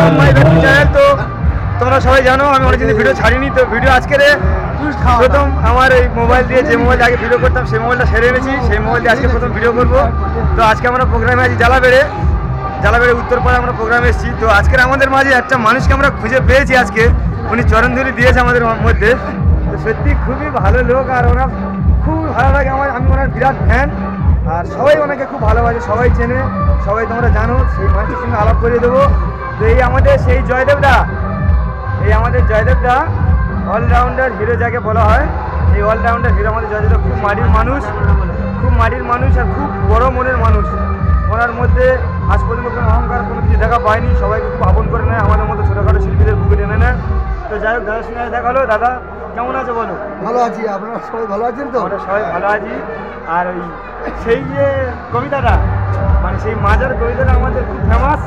From my ব্যক্তি channel. তো তোমরা সবাই জানো আমি অনেকদিন ভিডিও ছাড়িনি, তো ভিডিও আজকের প্রথম আমার এই মোবাইল দিয়ে, যে মোবাইল আগে ভিডিও করতাম সেই মোবাইলটা সেরে এনেছি, সেই মোবাইল দিয়ে আজকে প্রথম ভিডিও করবো। তো আজকে আমরা প্রোগ্রামে আছি জালাবেড়ে উত্তরপাড়া আমরা প্রোগ্রামে এসেছি। তো আজকের আমাদের মাঝে একটা মানুষকে আমরা খুঁজে পেয়েছি, আজকে উনি চরণধুলি দিয়েছে আমাদের মধ্যে। তো সত্যি খুবই ভালো লোক, আর ওনার খুব ভালো লাগে আমি ওনার বিরাট ফ্যান, আর সবাই ওনাকে খুব ভালোবাসে, সবাই চেনে, সবাই তোমরা জানো। সেই মানুষের সঙ্গে আলাপ করিয়ে দেবো। তো এই আমাদের সেই জয়দেবদা, অলরাউন্ডার হিরো যাকে বলা হয়, এই অলরাউন্ডার হিরো আমাদের জয়দেবদা খুব মাটির মানুষ আর খুব বড় মনের মানুষ। ওনার মধ্যে আজ পর্যন্ত কোনো অহংকার কোনো কিছু দেখা পায়নি, সবাইকে খুব আপন করে নেয়, আমাদের মতো ছোটোখাটো শিল্পীদের বুকে টেনে নেয়। তো যাই হোক, দাদার সঙ্গে দেখা হলো। দাদা কেমন আছে বলো? ভালো আছি, আপনারা সবাই ভালো আছেন তো? আমরা সবাই ভালো আছি। আর ওই সেই যে কবিতাটা, মানে সেই মাজার কবিতাটা আমাদের খুব ফেমাস,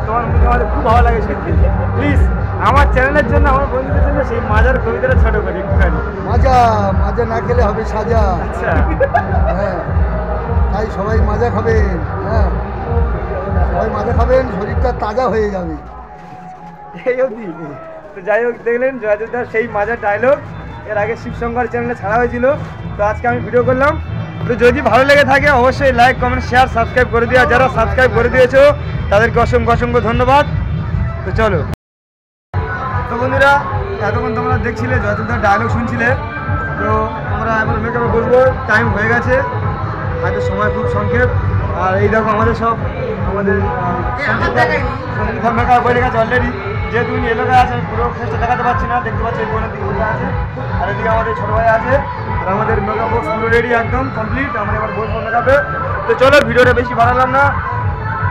তোমার মুখে আমাদের খুব ভালো লাগে সত্যি। প্লিজ আমার চ্যানেলের জন্য, আমার বন্ধুদের জন্য সেই মাজার কবিতাটা ছোট করি একটুখানি। মাজা না খেলে হবে সাজা। আচ্ছা, হ্যাঁ, তাই সবাই মাজা খাবেন। হ্যাঁ, সবাই মাজা খাবেন, শরীরটা তাজা হয়ে যাবে। এই অবধি। তো যাই হোক, দেখলেন জয়দেবদার সেই মাজার ডায়লগ এর আগে শিবশঙ্কর চ্যানেলে ছাড়া হয়েছিল, তো আজকে আমি ভিডিও করলাম। তো যদি ভালো লেগে থাকে অবশ্যই লাইক, কমেন্ট, শেয়ার, সাবস্ক্রাইব করে দিও। যারা সাবস্ক্রাইব করে দিয়েছো তাদেরকে অসংখ্য ধন্যবাদ। তো চলো। তো বন্ধুরা, এতক্ষণ তোমরা দেখছিলে জয়দেবদার ডায়লগ শুনছিলে। তো আমরা এবার মেকআপে বসবো, টাইম হয়ে গেছে, হয়তো সময় খুব সংক্ষেপ। আর এই দেখো আমাদের সঞ্জিতা মেকআপ হয়ে গেছে অলরেডি। যেহেতু উনি এলাকা আছে, পুরো ফেসটা দেখাতে পারছি না, দেখতে পাচ্ছি এই বোনের দিকে উঠে আছে, আর এদিকে আমাদের ছোটো ভাই আছে, আর আমাদের মেকআপ বক্স পুরো রেডি, একদম কমপ্লিট। আমরা এবার বসবো মেকআপে। তো চলো, ভিডিওটা বেশি বাড়ালাম না,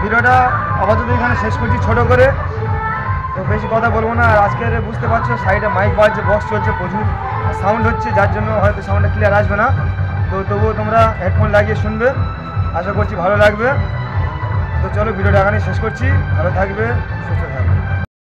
ভিডিওটা আপাতত এখানে শেষ করছি ছোটো করে। তো বেশি কথা বলবো না। আর আজকের বুঝতে পারছো সাইডে মাইক বাজছে, বক্স চলছে, প্রচুর সাউন্ড হচ্ছে, যার জন্য হয়তো সাউন্ডটা ক্লিয়ার আসবে না। তো তবুও তোমরা হেডফোন লাগিয়ে শুনবে, আশা করছি ভালো লাগবে। তো চলো, ভিডিওটা এখানে শেষ করছি। ভালো থাকবে, সুস্থ